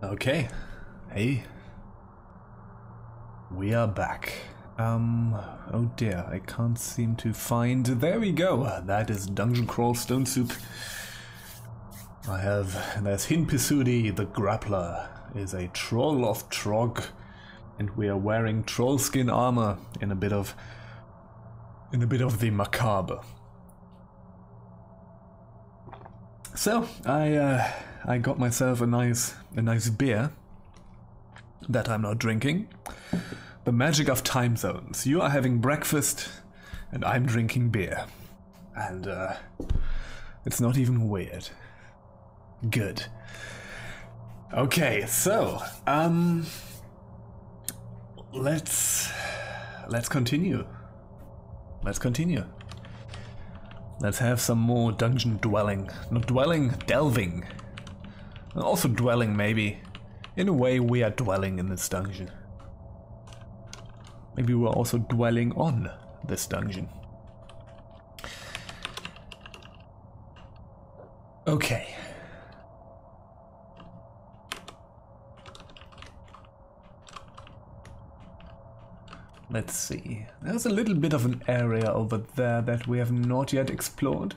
Okay. Hey. We are back. Oh dear, I can't seem to find... There we go! That is Dungeon Crawl Stone Soup. There's Hinpisudi, the Grappler, is a troll of Trog, and we are wearing troll skin armor in a bit of the macabre. So, I got myself a nice beer that I'm not drinking. The magic of time zones. You are having breakfast and I'm drinking beer. And it's not even weird. Good. Okay, so let's continue. Let's have some more dungeon dwelling. Not dwelling, delving. And also dwelling, maybe. In a way, we are dwelling in this dungeon. Maybe we're also dwelling on this dungeon. Okay. Let's see. There's a little bit of an area over there that we have not yet explored.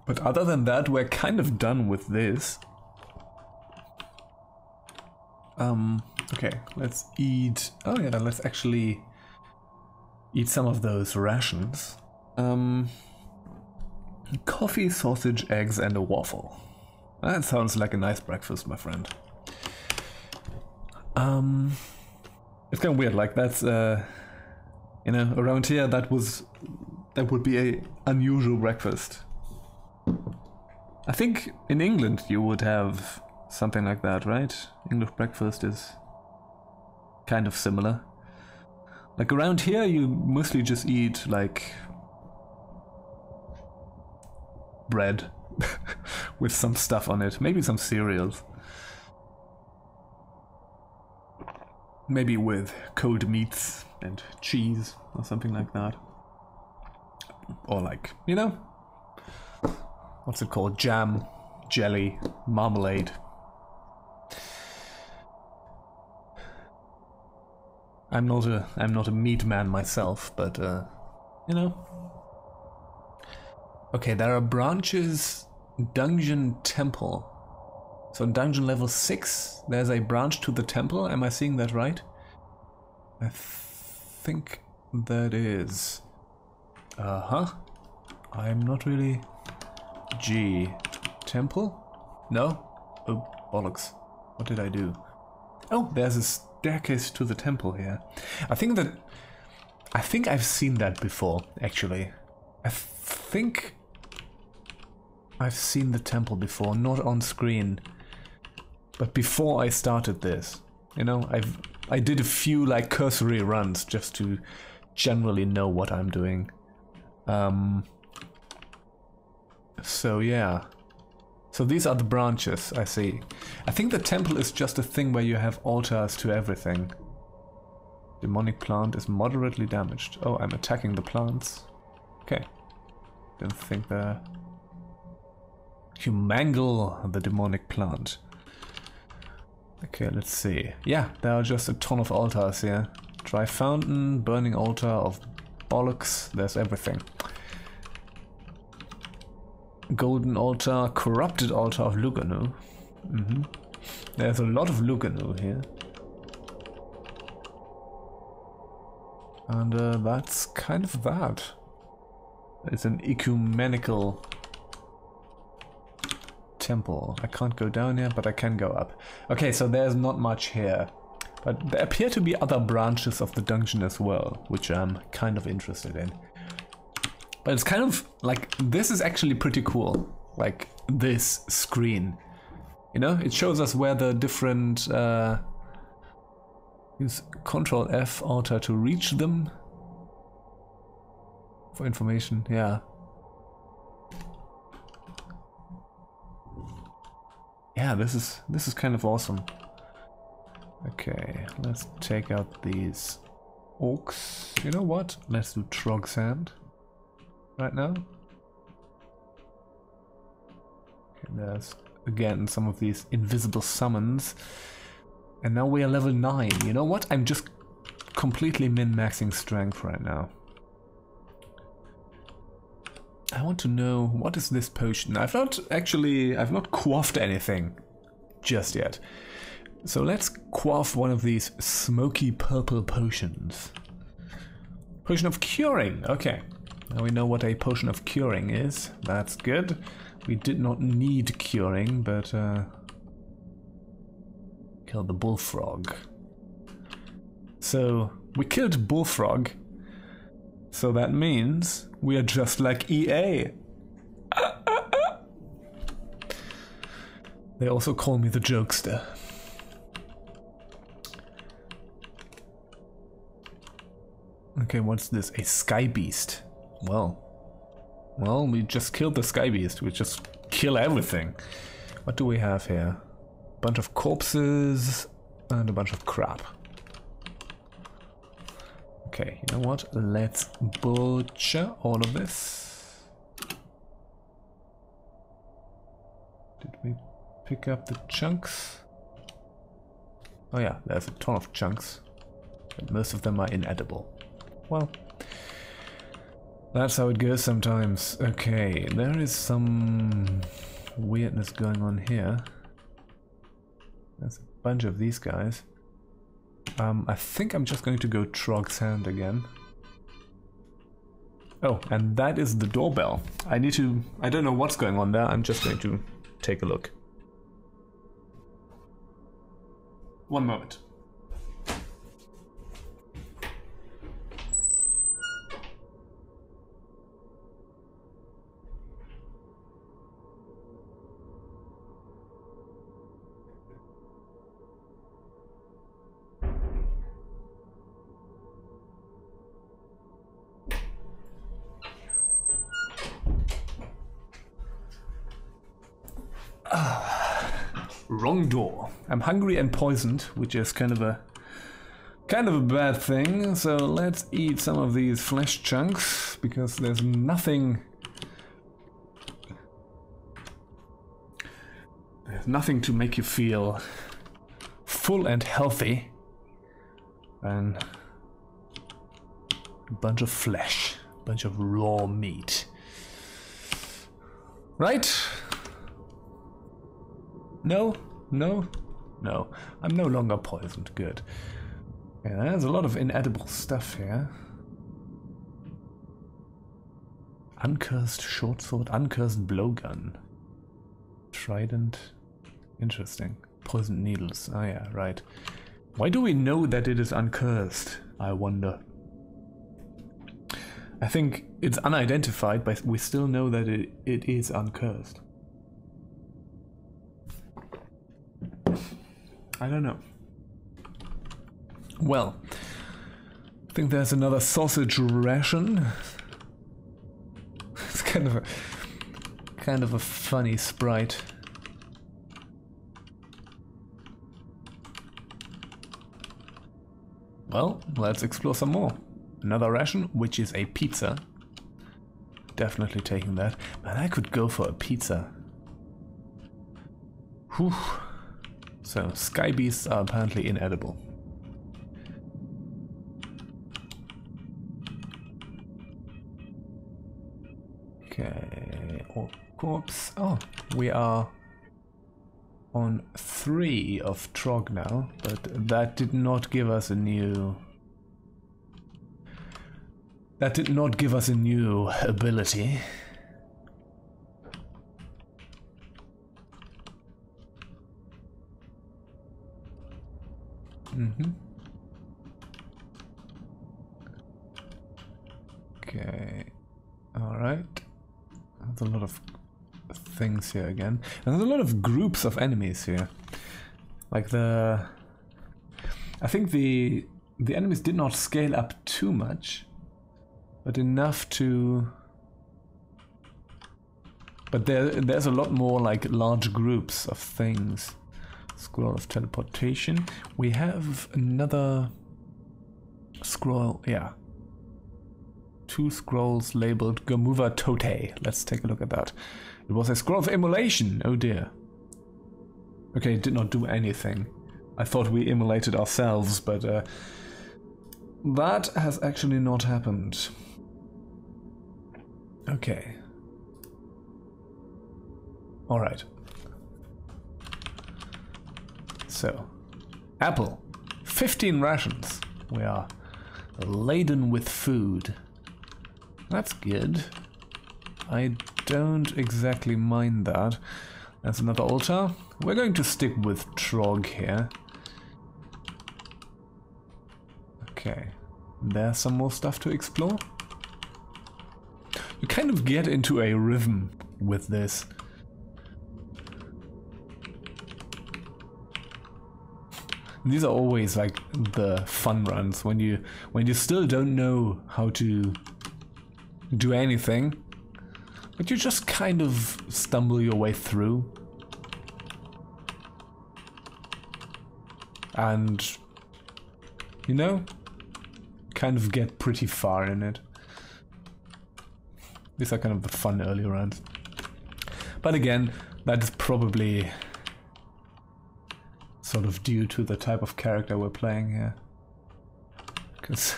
But other than that, we're kind of done with this. Okay, let's eat... Oh yeah, let's actually eat some of those rations. Coffee, sausage, eggs, and a waffle. That sounds like a nice breakfast, my friend. It's kind of weird, like that's, you know, around here that would be a unusual breakfast. I think in England you would have something like that, right? English breakfast is kind of similar. Like around here you mostly just eat like bread with some stuff on it, maybe some cereals. Maybe with cold meats and cheese or something like that. Or like, you know, what's it called? Jam, jelly, marmalade. I'm not a meat man myself, but you know. Okay, there are branches. Dungeon temple. So in dungeon level 6, there's a branch to the temple. Am I seeing that right? I think that is. I'm not really... G. Temple? No? Oh, bollocks. What did I do? Oh, there's a staircase to the temple here. I think I've seen that before, actually. I think I've seen the temple before, not on screen. But before I started this, you know, I did a few like cursory runs just to generally know what I'm doing. So yeah. So these are the branches, I see. I think the temple is just a thing where you have altars to everything. Demonic plant is moderately damaged. Oh, I'm attacking the plants. Okay. Didn't think that. You mangle the demonic plant. Okay, let's see. Yeah, there are just a ton of altars here. Dry fountain, burning altar of bollocks, there's everything. Golden altar, corrupted altar of Luganu. There's a lot of Luganu here. And that's kind of that. It's an ecumenical temple. I can't go down here, but I can go up. Okay, so there's not much here. But there appear to be other branches of the dungeon as well, which I'm kind of interested in. But it's kind of like, this is actually pretty cool. Like this screen. You know, it shows us where the different... use Control F altar to reach them. For information, yeah. Yeah, this is kind of awesome. Okay, let's take out these orcs. You know what? Let's do Trog Sand right now. Okay, there's again some of these invisible summons. And now we are level 9. You know what? I'm just completely min-maxing strength right now. I want to know, what is this potion? I've not quaffed anything just yet. So let's quaff one of these smoky purple potions. Potion of curing, okay. Now we know what a potion of curing is. That's good. We did not need curing, but kill the bullfrog. So we killed bullfrog. So that means we are just like EA. They also call me the jokester. Okay, what's this? A sky beast. Well, we just killed the sky beast. We just kill everything. What do we have here? A bunch of corpses and a bunch of crap. Okay, you know what? Let's butcher all of this. Did we pick up the chunks? Oh yeah, there's a ton of chunks. But most of them are inedible. Well, that's how it goes sometimes. Okay, there is some weirdness going on here. There's a bunch of these guys. I think I'm just going to go Trog's Hand again. Oh, and that is the doorbell. I don't know what's going on there, I'm just going to take a look. One moment. Wrong door. I'm hungry and poisoned, which is kind of a bad thing. So let's eat some of these flesh chunks because there's nothing to make you feel full and healthy than a bunch of flesh, a bunch of raw meat. Right? No? No? No. I'm no longer poisoned. Good. Yeah, there's a lot of inedible stuff here. Uncursed short sword, uncursed blowgun. Trident. Interesting. Poisoned needles. Oh yeah, right. Why do we know that it is uncursed? I wonder. I think it's unidentified, but we still know that it is uncursed. I don't know. Well, I think there's another sausage ration. It's kind of a funny sprite. Well, let's explore some more. Another ration, which is a pizza. Definitely taking that. Man, I could go for a pizza. Whew. So, sky beasts are apparently inedible. Okay, orc corpse. Oh, we are on 3 of Trog now, but that did not give us a new... That did not give us a new ability. Okay, alright. There's a lot of things here again. And there's a lot of groups of enemies here. Like I think the enemies did not scale up too much, but enough to... But there's a lot more like large groups of things. Scroll of teleportation. We have another scroll, yeah. 2 scrolls labeled Gomuva Tote. Let's take a look at that. It was a scroll of immolation. Oh dear. Okay, it did not do anything. I thought we immolated ourselves, but that has actually not happened. Okay. Alright. So, apple. 15 rations. We are laden with food. That's good. I don't exactly mind that. That's another altar. We're going to stick with Trog here. Okay. There's some more stuff to explore. You kind of get into a rhythm with this. These are always like the fun runs when you still don't know how to do anything, but you just kind of stumble your way through. And you know, kind of get pretty far in it. These are kind of the fun early runs. But again, that is probably sort of due to the type of character we're playing here. Because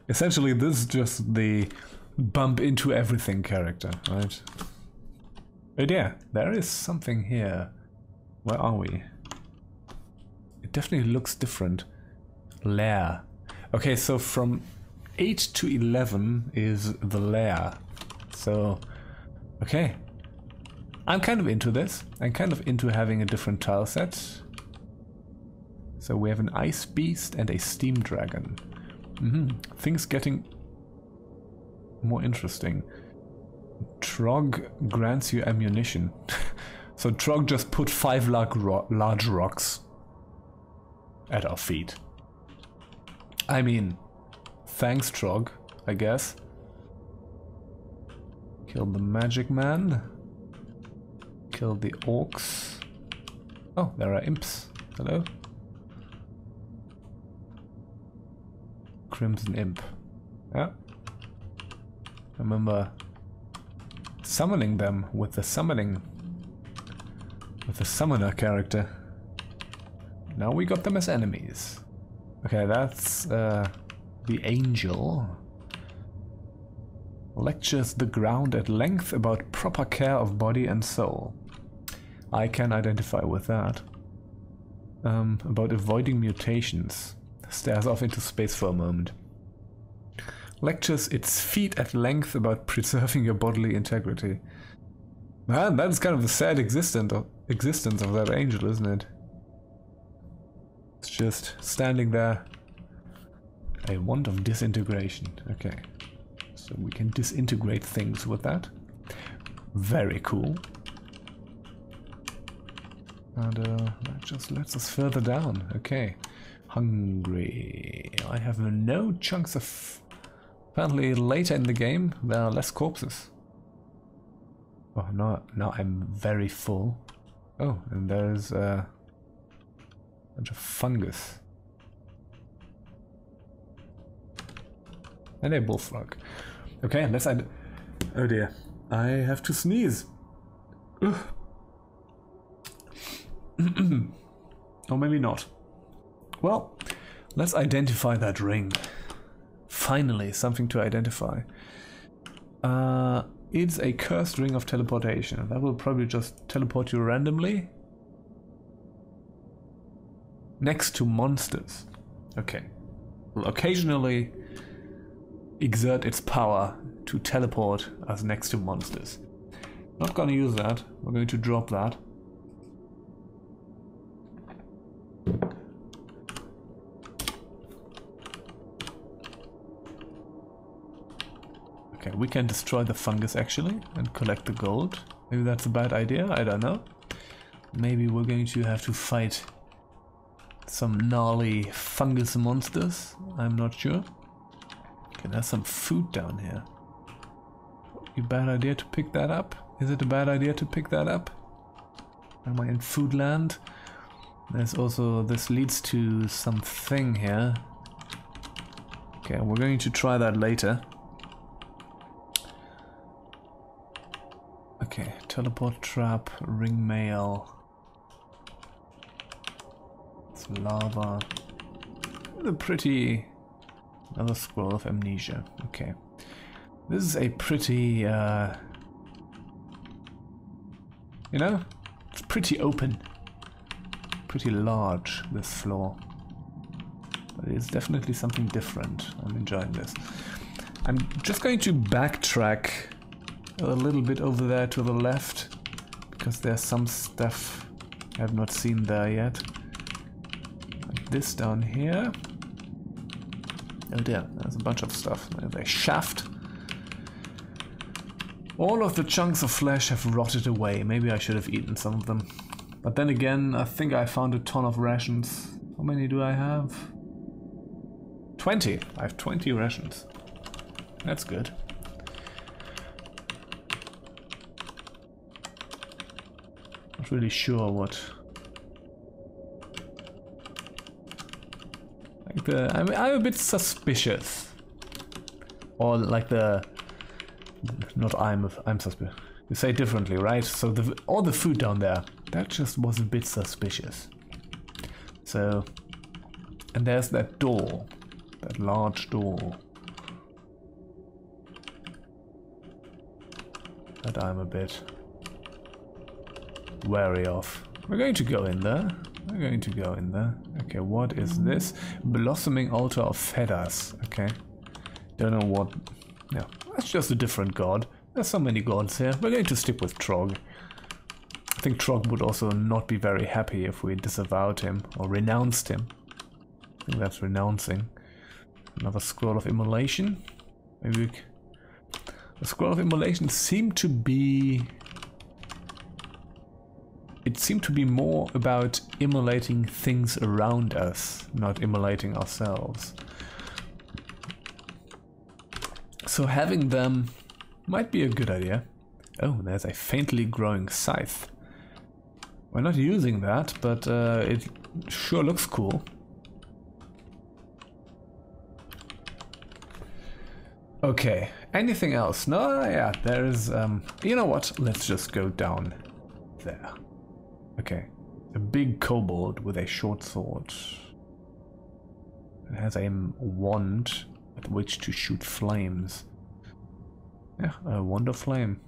essentially this is just the bump into everything character, right? But yeah, there is something here. Where are we? It definitely looks different. Lair. Okay, so from 8 to 11 is the lair. So, okay. I'm kind of into this. I'm kind of into having a different tile set. So we have an ice beast and a steam dragon. Things getting more interesting. Trog grants you ammunition. So Trog just put 5 large rocks at our feet. I mean, thanks Trog, I guess. Kill the magic man. Kill the orcs. Oh, there are imps. Hello? Crimson imp. Yeah. I remember summoning them with the summoner character. Now we got them as enemies. Okay, that's the angel. Lectures the ground at length about proper care of body and soul. I can identify with that. About avoiding mutations. Stares off into space for a moment. Lectures its feet at length about preserving your bodily integrity. Man, that is kind of the sad existence of that angel, isn't it? It's just standing there. A wand of disintegration. Okay. So we can disintegrate things with that. Very cool. And that just lets us further down. Okay. Hungry. I have no chunks of... Apparently later in the game there are less corpses. Oh no, now I'm very full. Oh, and there's a bunch of fungus. And a bullfrog. Okay, let's add... Oh dear. I have to sneeze. Or maybe not. Well, let's identify that ring. Finally, something to identify. It's a cursed ring of teleportation. That will probably just teleport you randomly. Next to monsters. Okay. Will occasionally exert its power to teleport us next to monsters. Not gonna use that. We're going to drop that. Okay, we can destroy the fungus actually and collect the gold. Maybe that's a bad idea, I don't know. Maybe we're going to have to fight some gnarly fungus monsters. I'm not sure. Okay, there's some food down here. A bad idea to pick that up? Is it a bad idea to pick that up? Am I in food land? There's also, this leads to something here. Okay, we're going to try that later. Okay, teleport trap, ring mail. lava. The pretty... Another scroll of amnesia. Okay. This is a pretty... you know? It's pretty open. Pretty large, this floor. But it's definitely something different. I'm enjoying this. I'm just going to backtrack a little bit over there to the left, because there's some stuff I have not seen there yet. Like this down here. Oh dear, there's a bunch of stuff. There's a shaft. All of the chunks of flesh have rotted away. Maybe I should have eaten some of them. But then again, I think I found a ton of rations. How many do I have? 20. I have 20 rations. That's good. Not really sure what... Like I'm a bit suspicious. Or like the... Not I'm suspicious. You say it differently, right? So all the food down there, that just was a bit suspicious. So... And there's that door. That large door. That I'm a bit wary of. We're going to go in there. We're going to go in there. Okay, what is this? Blossoming altar of feathers. Okay. Don't know what... No, that's just a different god. There's so many gods here. We're going to stick with Trog. I think Trog would also not be very happy if we disavowed him or renounced him. I think that's renouncing. Another scroll of immolation. Maybe we... The scroll of immolation seemed to be... It seemed to be more about immolating things around us, not immolating ourselves. So having them might be a good idea. Oh, there's a faintly growing scythe. We're not using that, but it sure looks cool. Okay, anything else? No, yeah, there is, you know what? Let's just go down there. Okay, a big kobold with a short sword. It has a wand with which to shoot flames. Yeah, a wand of flame.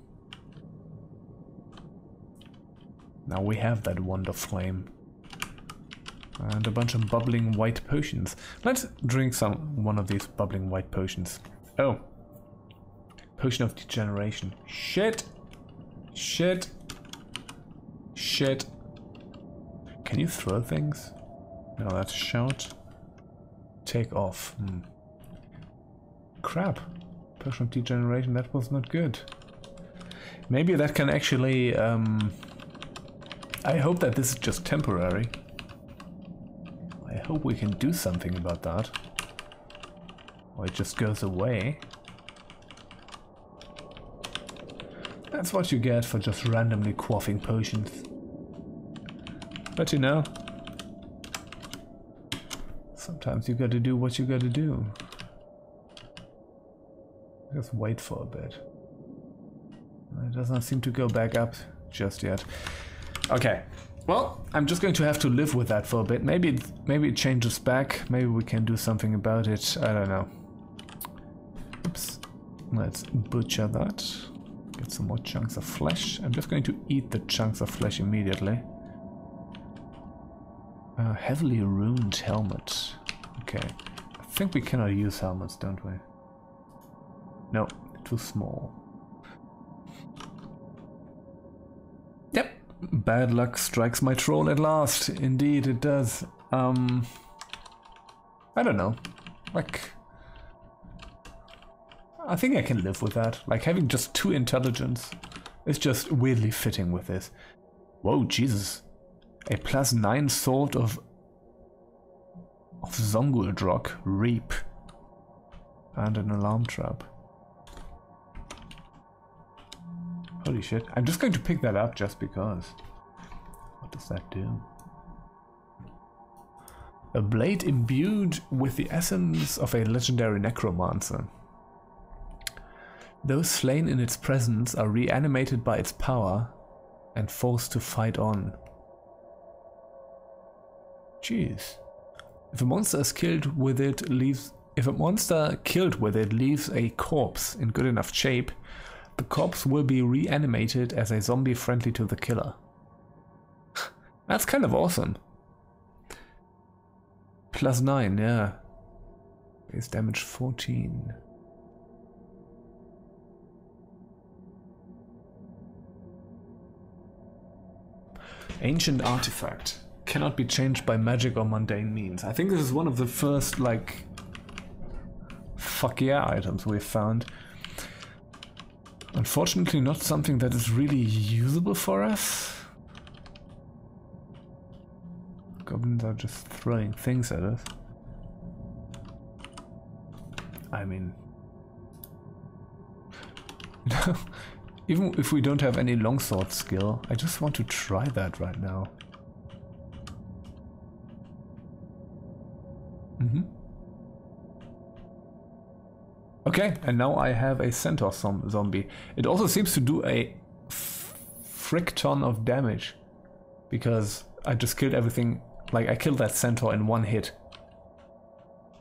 Now we have that wand of flame. And a bunch of bubbling white potions. Let's drink one of these bubbling white potions. Oh. Potion of degeneration. Shit. Shit. Shit. Can you throw things? No, that's shout. Take off. Crap. Potion of degeneration, that was not good. Maybe that can actually... I hope that this is just temporary. I hope we can do something about that. Or it just goes away. That's what you get for just randomly quaffing potions. But you know, sometimes you gotta do what you gotta do. Just wait for a bit. It does not seem to go back up just yet. Okay, well, I'm just going to have to live with that for a bit. Maybe it changes back. Maybe we can do something about it. I don't know. Oops. Let's butcher that. Get some more chunks of flesh. I'm just going to eat the chunks of flesh immediately. Heavily ruined helmet. Okay. I think we cannot use helmets, don't we? No, too small. Yep. Bad luck strikes my troll at last. Indeed, it does. I don't know. Like... I think I can live with that. Like, having just 2 intelligence is just weirdly fitting with this. Whoa, Jesus. A +9 sword of Zonguldrok, Reap. And an alarm trap. Holy shit. I'm just going to pick that up just because. What does that do? A blade imbued with the essence of a legendary necromancer. Those slain in its presence are reanimated by its power and forced to fight on. Jeez. If a monster is killed with it leaves... If a monster killed with it leaves a corpse in good enough shape, the corpse will be reanimated as a zombie friendly to the killer. That's kind of awesome. +9, yeah. Base damage 14. Ancient artifact. Cannot be changed by magic or mundane means. I think this is one of the first, like, fuck yeah items we've found. Unfortunately not something that is really usable for us. Goblins are just throwing things at us. I mean... Even if we don't have any longsword skill, I just want to try that right now. Okay, and now I have a centaur zombie. It also seems to do a frick ton of damage, because I just killed everything. Like, I killed that centaur in one hit.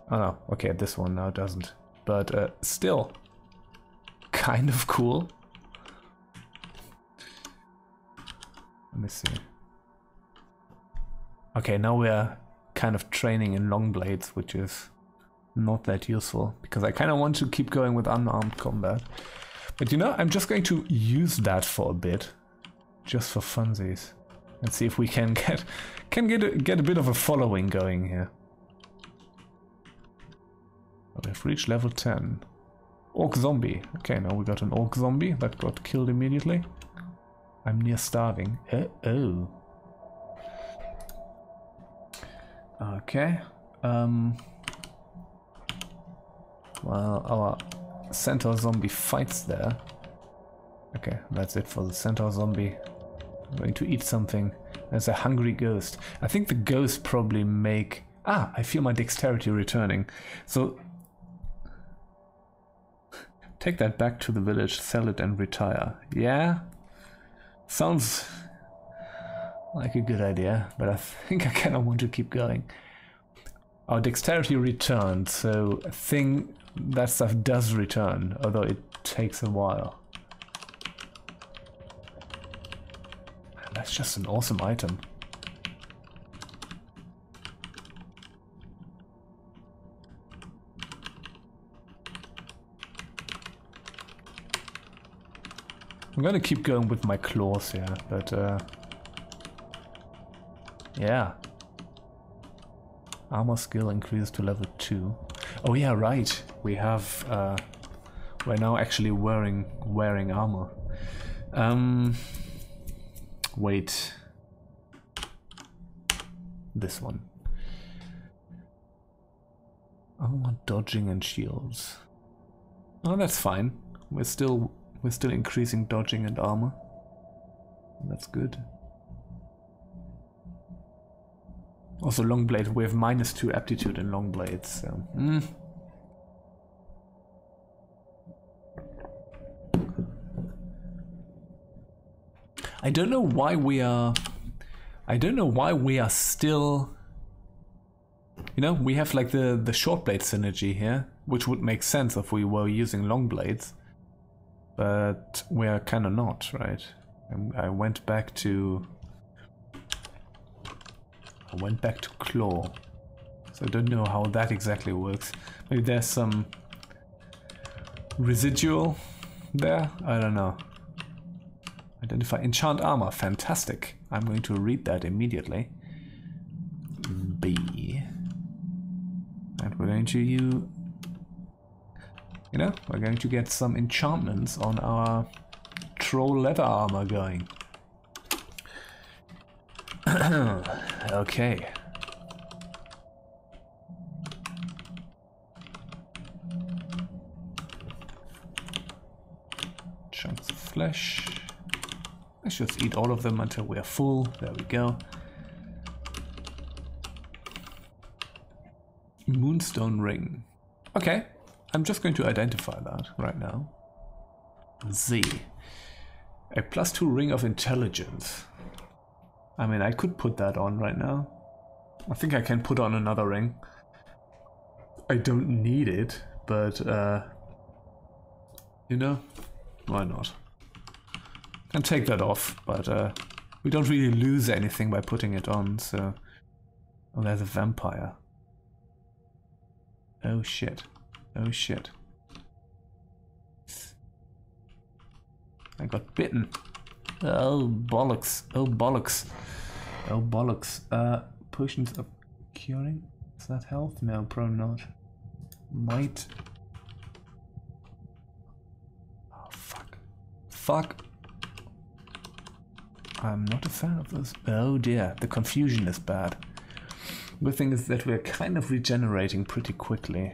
Oh no, okay, this one now doesn't. But still, kind of cool. Let me see. Okay, now we're kind of training in long blades, which is not that useful, because I kind of want to keep going with unarmed combat. But you know, I'm just going to use that for a bit, just for funsies, and see if we can get a bit of a following going here. We've reached level 10. Orc zombie. Okay, now we got an orc zombie that got killed immediately. I'm near starving. Oh. Okay. Well, our centaur zombie fights there. Okay, that's it for the centaur zombie. I'm going to eat something. There's a hungry ghost. I think the ghosts probably make... Ah, I feel my dexterity returning. So... take that back to the village, sell it and retire. Yeah? Sounds like a good idea, but I think I kind of want to keep going. Our dexterity returned, so I think that stuff does return, although it takes a while. That's just an awesome item. I'm gonna keep going with my claws here, but yeah. Armor skill increases to level 2. Oh yeah, right. We have we're now actually wearing armor. Wait. This one. Armor, dodging and shields. Oh, that's fine. We're still increasing dodging and armor. That's good. Also long blade, we have -2 aptitude in long blades, so... I don't know why we are still... You know, we have like the short blade synergy here, which would make sense if we were using long blades. But we are kind of not, right? I went back to claw, so I don't know how that exactly works. Maybe there's some residual there. I don't know. Identify enchant armor. Fantastic. I'm going to read that immediately. B, and we're going to we're going to get some enchantments on our troll leather armor going. Okay. Chunks of flesh. Let's just eat all of them until we're full. There we go. Moonstone ring. Okay. I'm just going to identify that right now. Z. A +2 ring of intelligence. I mean, I could put that on right now. I think I can put on another ring. I don't need it, but you know, why not? Can take that off, but we don't really lose anything by putting it on, so... Oh, there's a vampire. Oh shit. Oh shit. I got bitten. Oh bollocks. Oh bollocks. Oh bollocks. Potions of curing? Is that health? No, probably not. Might. Oh fuck. Fuck. I'm not a fan of this. Oh dear, the confusion is bad. Good thing is that we're kind of regenerating pretty quickly.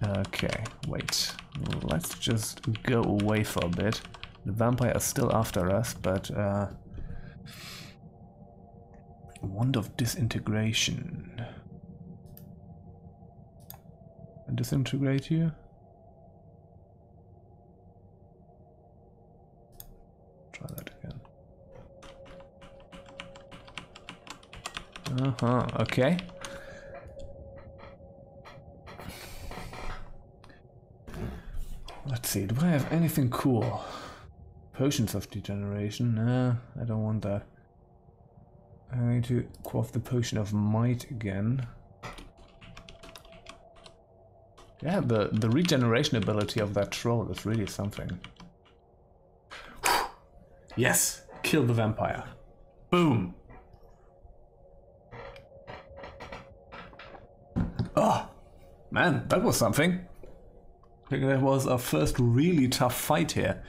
Okay, wait. Let's just go away for a bit. The vampire is still after us, but Wand of Disintegration. Disintegrate you? Try that again. Okay. Let's see, do I have anything cool? Potions of Degeneration? No, I don't want that. I need to quaff the Potion of Might again. Yeah, the regeneration ability of that troll is really something. Yes! Kill the vampire. Boom! Oh! Man, that was something. I think that was our first really tough fight here.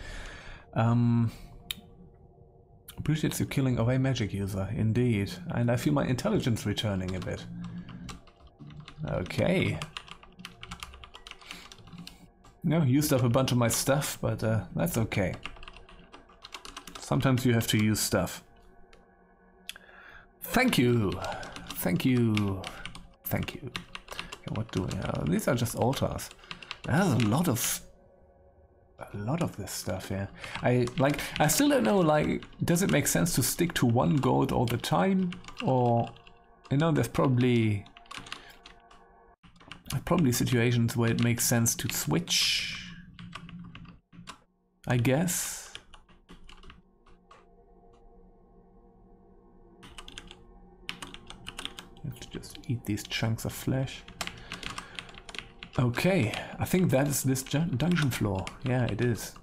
Appreciates you killing away magic user, indeed. And I feel my intelligence returning a bit. Okay. No, used up a bunch of my stuff, but that's okay. Sometimes you have to use stuff. Thank you! Thank you! Thank you. Okay, what do we have? These are just altars. There's a lot of this stuff here. I still don't know, like, does it make sense to stick to one gold all the time? Or, you know, there's probably situations where it makes sense to switch, I guess. Let's just eat these chunks of flesh. Okay, I think that is this dungeon floor. Yeah, it is.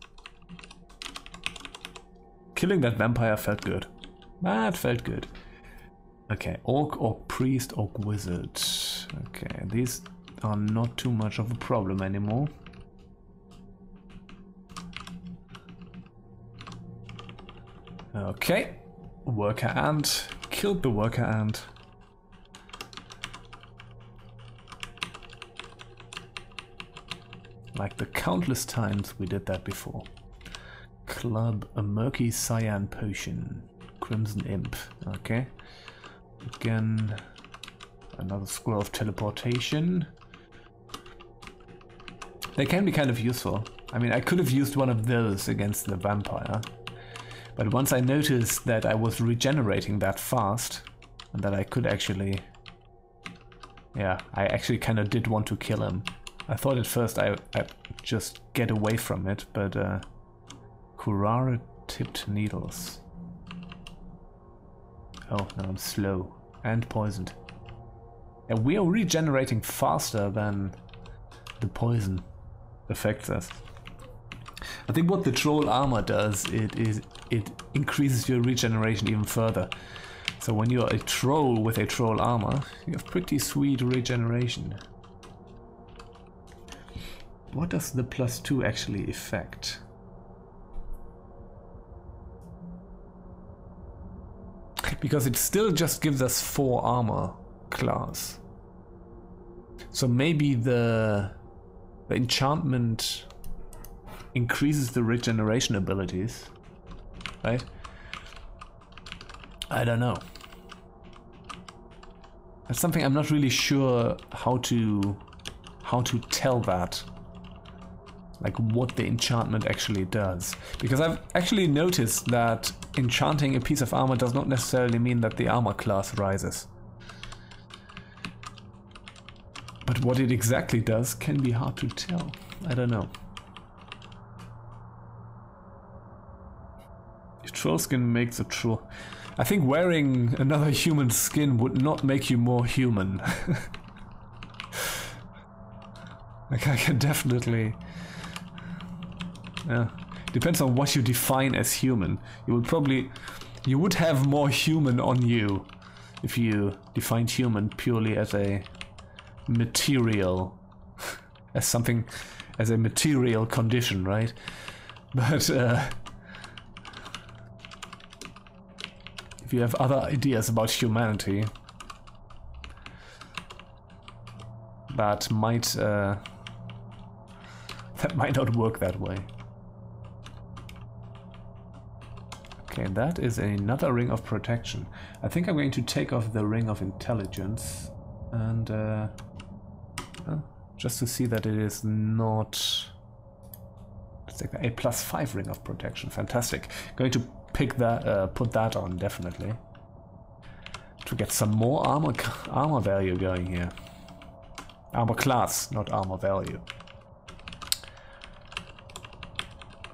Killing that vampire felt good. That felt good. Okay, orc, priest, orc, wizard. Okay, these are not too much of a problem anymore. Okay, worker ant. Killed the worker ant. Like the countless times we did that before. Club, a murky cyan potion. Crimson imp. Okay. Again, another scroll of teleportation. They can be kind of useful. I mean, I could have used one of those against the vampire. But once I noticed that I was regenerating that fast, and that I could actually... Yeah, I actually kind of did want to kill him. I thought at first I'd just get away from it, but Kurara tipped needles. Oh, now I'm slow and poisoned. And we are regenerating faster than the poison affects us. I think what the troll armor does, it increases your regeneration even further. So when you're a troll with a troll armor, you have pretty sweet regeneration. What does the +2 actually affect? Because it still just gives us 4 armor class. So maybe the enchantment increases the regeneration abilities, right? I don't know. That's something I'm not really sure how to tell that. Like what the enchantment actually does. Because I've actually noticed that enchanting a piece of armor does not necessarily mean that the armor class rises. But what it exactly does can be hard to tell. I don't know. Your troll skin makes a troll. I think wearing another human skin would not make you more human. Like I can definitely... Yeah. Depends on what you define as human. You would have more human on you if you defined human purely as a material, as a material condition, right? But if you have other ideas about humanity, that might not work that way. Okay, that is another ring of protection. I think I'm going to take off the ring of intelligence and just to see that it is not... Let's take the A+5 ring of protection. Fantastic. Going to pick that, put that on definitely to get some more armor value going here. Armor class, not armor value.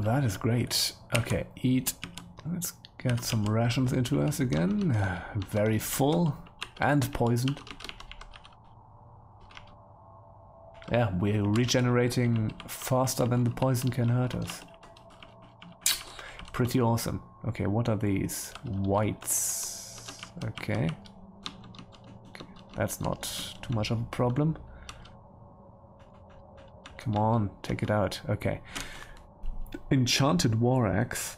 That is great. Okay, eat. Let's get some rations into us again. Very full and poisoned. Yeah, we're regenerating faster than the poison can hurt us. Pretty awesome. Okay, what are these? Whites. Okay. That's not too much of a problem. Come on, take it out. Okay. Enchanted war axe.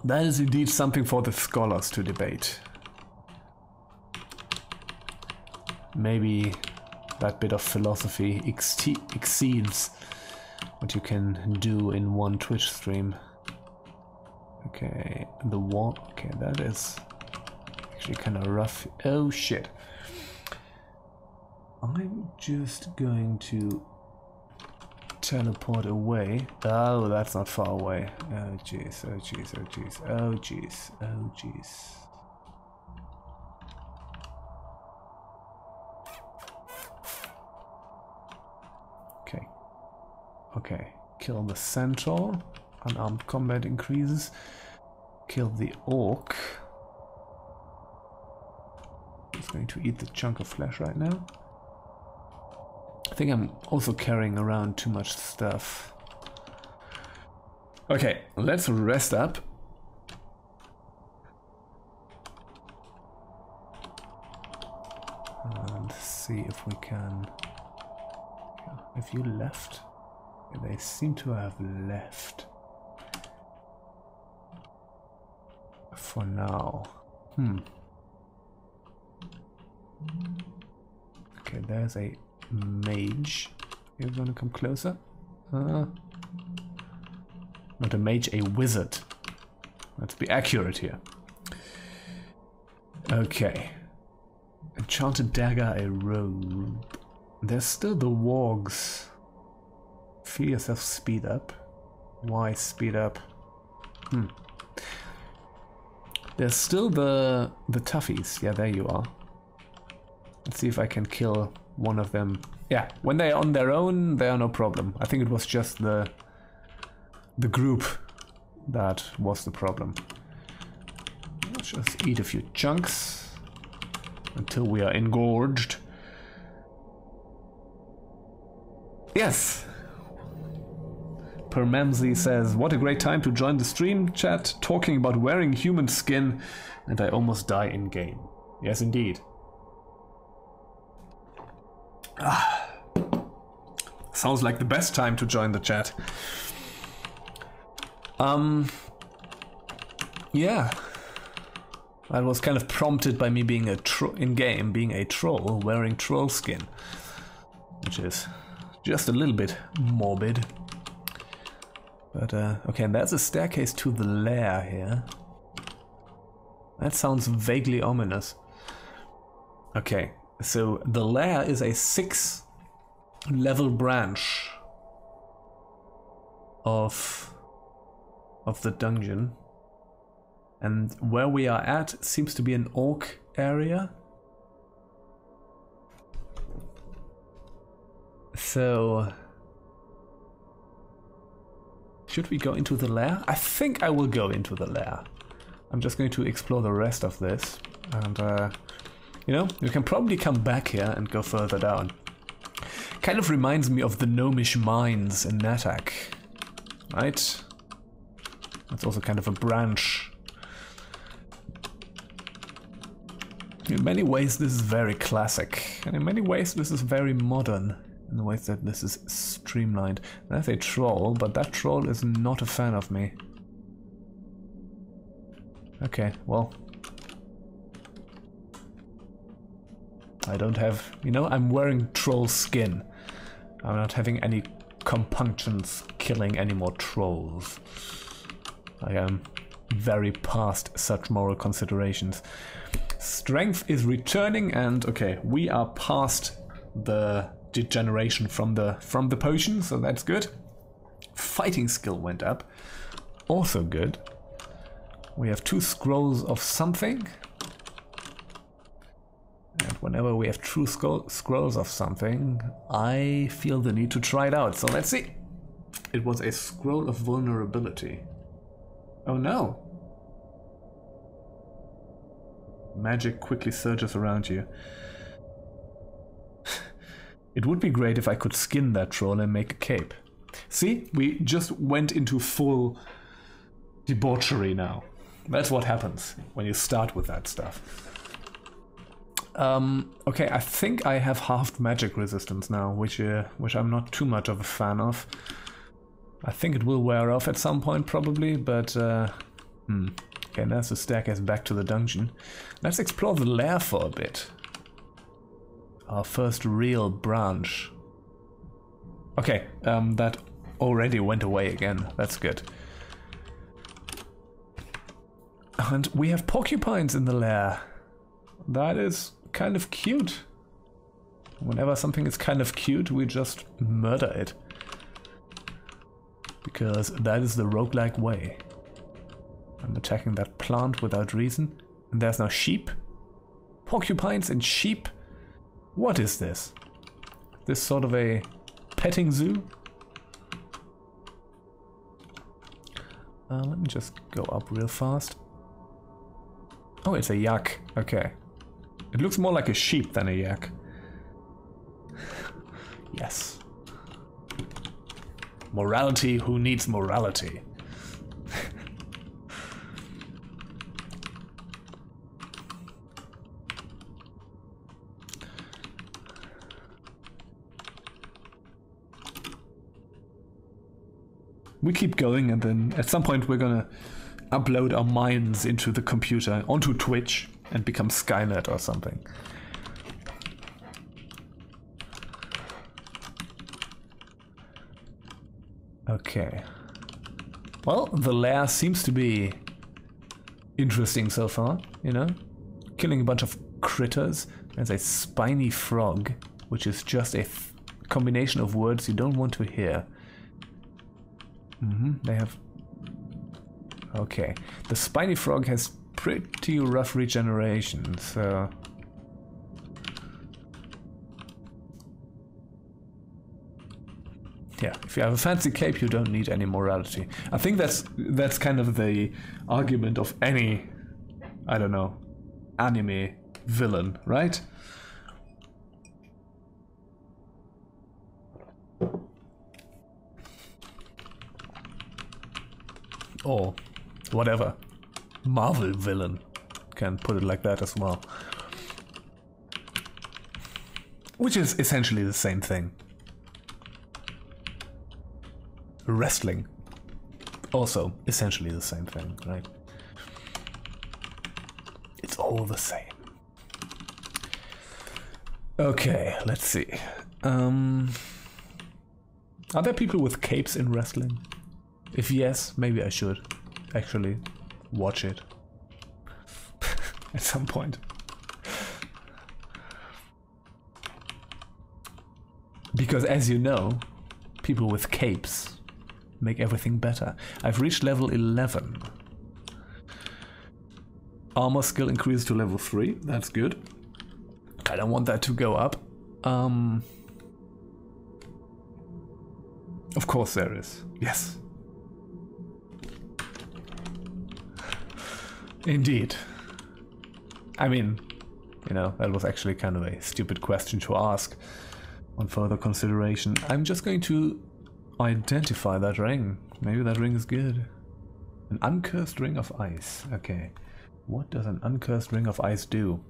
That is indeed something for the scholars to debate. Maybe that bit of philosophy exceeds what you can do in one Twitch stream. Okay, the wall. Okay, that is actually kind of rough. Oh shit. I'm just going to teleport away. Oh, that's not far away. Oh jeez, oh jeez, oh jeez, oh jeez, oh jeez. Okay. Okay. Kill the centaur. Unarmed combat increases. Kill the orc. He's going to eat the chunk of flesh right now. I think I'm also carrying around too much stuff. Okay, let's rest up. And see if we can... Have you left? They seem to have left. For now. Okay, there's a mage. You're gonna come closer? Not a mage, a wizard. Let's be accurate here. Okay. Enchanted dagger, a robe. There's still the wargs. Feel yourself speed up. Why speed up? There's still the toughies. Yeah, there you are. Let's see if I can kill one of them. Yeah, when they're on their own, they are no problem. I think it was just the group that was the problem. Let's just eat a few chunks until we are engorged. Yes! Permemzi says, what a great time to join the stream chat, talking about wearing human skin, and I almost die in game. Yes, indeed. Sounds like the best time to join the chat. Yeah. I was kind of prompted by me being in-game, being a troll, wearing troll skin. Which is just a little bit morbid. But, okay, and there's a staircase to the lair here. That sounds vaguely ominous. Okay, so the lair is a 6-level branch of the dungeon. And where we are at seems to be an orc area. So... should we go into the lair? I think I will go into the lair. I'm just going to explore the rest of this. And, you know, you can probably come back here and go further down. Kind of reminds me of the gnomish mines in Natak. Right? That's also kind of a branch. In many ways this is very classic, and in many ways this is very modern, in the ways that this is streamlined. There's a troll, but that troll is not a fan of me. Okay, well... I don't have... you know, I'm wearing troll skin. I'm not having any compunctions killing any more trolls. I am very past such moral considerations. Strength is returning, and okay, we are past the degeneration from the potion, so that's good. Fighting skill went up, also good. We have 2 scrolls of something, and whenever we have 2 scrolls of something, I feel the need to try it out. So let's see. It was a scroll of vulnerability. Oh no! Magic quickly surges around you. It would be great if I could skin that troll and make a cape. See? We just went into full debauchery now. That's what happens when you start with that stuff. Okay, I think I have halved magic resistance now, which I'm not too much of a fan of. I think it will wear off at some point probably, but okay, there's the staircase back to the dungeon. Let's explore the lair for a bit. Our first real branch. Okay, that already went away again. That's good. And we have porcupines in the lair. That is kind of cute. Whenever something is kind of cute, we just murder it. Because that is the roguelike way. I'm attacking that plant without reason. And there's now sheep. Porcupines and sheep? What is this? This sort of a petting zoo? Let me just go up real fast. Oh, it's a yak. Okay. It looks more like a sheep than a yak. Yes. Morality, who needs morality? We keep going, and then at some point we're gonna upload our minds into the computer, onto Twitch, and become Skynet or something. Okay. Well, the lair seems to be interesting so far, you know? Killing a bunch of critters. There's a spiny frog, which is just a combination of words you don't want to hear. They have... Okay. The spiny frog has pretty rough regeneration, so... Yeah, if you have a fancy cape, you don't need any morality. I think that's kind of the argument of any, I don't know, anime villain, right? Or whatever. Marvel villain. Can put it like that as well. Which is essentially the same thing. Wrestling. Also essentially the same thing, right? It's all the same. Okay, let's see. Are there people with capes in wrestling? If yes, maybe I should actually watch it at some point. Because as you know, people with capes make everything better. I've reached level 11. Armor skill increases to level 3. That's good. I don't want that to go up. Of course there is. Yes. Indeed. I mean, you know, that was actually kind of a stupid question to ask on further consideration. I'm just going to identify that ring. Maybe that ring is good. An uncursed ring of ice. Okay. What does an uncursed ring of ice do?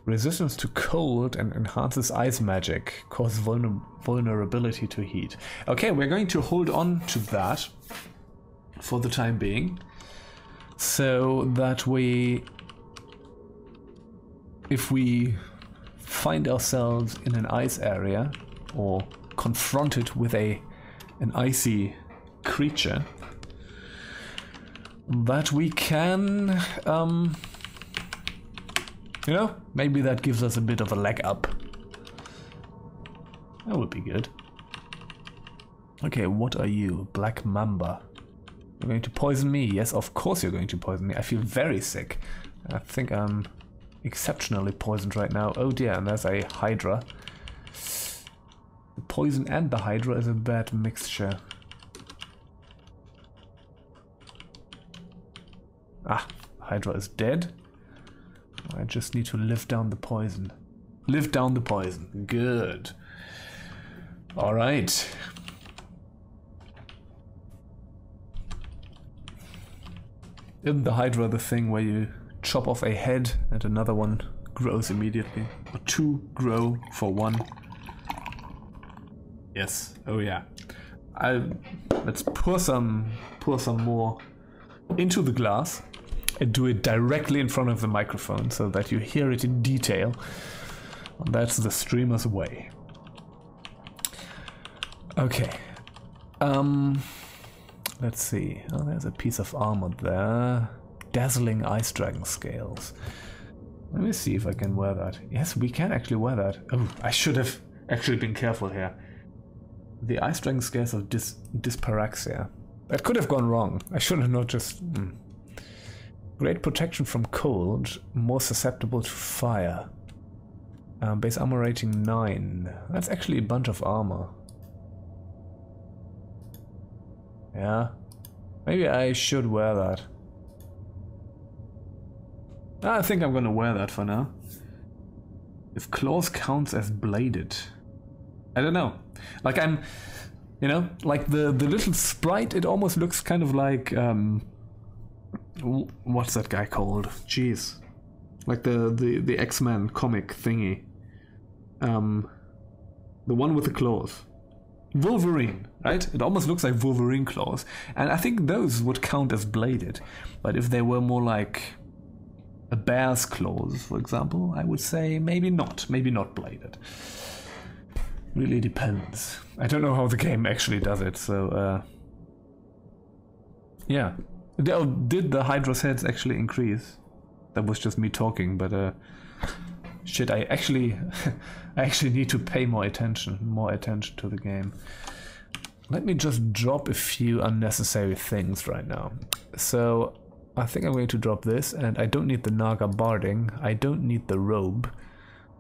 Resistance to cold and enhances ice magic. Causes vulnerability to heat. Okay, we're going to hold on to that for the time being. So that if we find ourselves in an ice area or confronted with an icy creature, that we can, you know, maybe that gives us a bit of a leg up. That would be good. Okay, what are you? Black Mamba. You're going to poison me? Yes, of course you're going to poison me. I feel very sick. I think I'm exceptionally poisoned right now. Oh dear, and there's a Hydra. The poison and the Hydra is a bad mixture. Ah, Hydra is dead. I just need to live down the poison. Live down the poison. Good. Alright. Isn't the Hydra the thing where you chop off a head and another one grows immediately? Or two grow for one? Yes. Oh yeah. Let's pour some more into the glass and do it directly in front of the microphone so that you hear it in detail. That's the streamer's way. Okay. Let's see. Oh, there's a piece of armor there. Dazzling Ice Dragon Scales. Let me see if I can wear that. Yes, we can actually wear that. Oh, I should have actually been careful here. The Ice Dragon Scales of Dyspraxia. That could have gone wrong. I should have not just... Great protection from cold. More susceptible to fire. Base armor rating 9. That's actually a bunch of armor. Yeah. Maybe I should wear that. I think I'm gonna wear that for now. If claws counts as bladed. I don't know. Like I'm... You know, like the little sprite, it almost looks kind of like... what's that guy called? Jeez. Like the X-Men comic thingy. The one with the claws. Wolverine, right? It almost looks like Wolverine claws. And I think those would count as bladed. But if they were more like a bear's claws, for example, I would say maybe not. Maybe not bladed. Really depends. I don't know how the game actually does it, so... yeah. Did the Hydra's heads actually increase? That was just me talking, but... shit, I actually need to pay more attention to the game. Let me just drop a few unnecessary things right now. So I think I'm going to drop this, and I don't need the Naga Barding. I don't need the robe.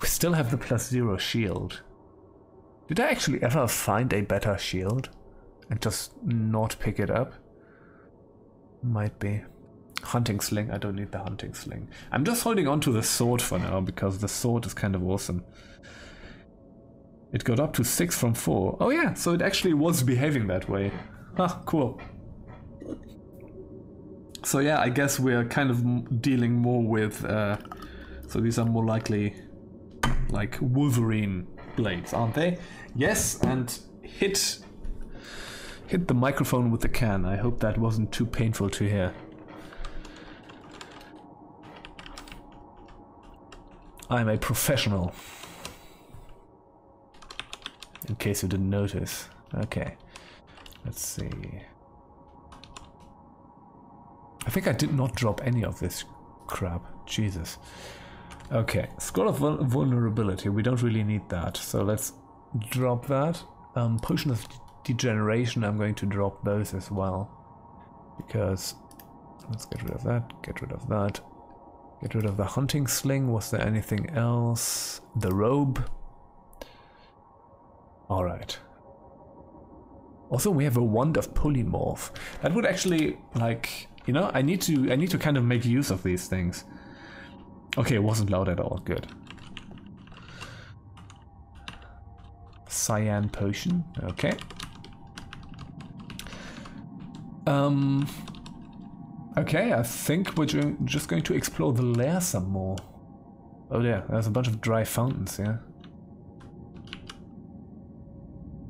We still have the +0 shield. Did I actually ever find a better shield and just not pick it up? Might be. Hunting sling, I don't need the hunting sling. I'm just holding on to the sword for now because the sword is kind of awesome. It got up to 6 from 4. Oh yeah, so it actually was behaving that way. Ah, cool. So yeah, I guess we're kind of dealing more with... so these are more likely like Wolverine blades, aren't they? Yes, and hit the microphone with the can. I hope that wasn't too painful to hear. I'm a professional. In case you didn't notice. Okay. Let's see. I think I did not drop any of this crap. Jesus. Okay. Scroll of Vulnerability. We don't really need that. So let's drop that. Potion of Degeneration. I'm going to drop those as well. Because... let's get rid of that. Get rid of that. Get rid of the hunting sling. Was there anything else? The robe. Alright. Also, we have a wand of polymorph. That would actually, like, you know, I need to kind of make use of these things. Okay, it wasn't loud at all. Good. Cyan potion. Okay. Okay, I think we're just going to explore the lair some more. Oh yeah, there's a bunch of dry fountains, yeah.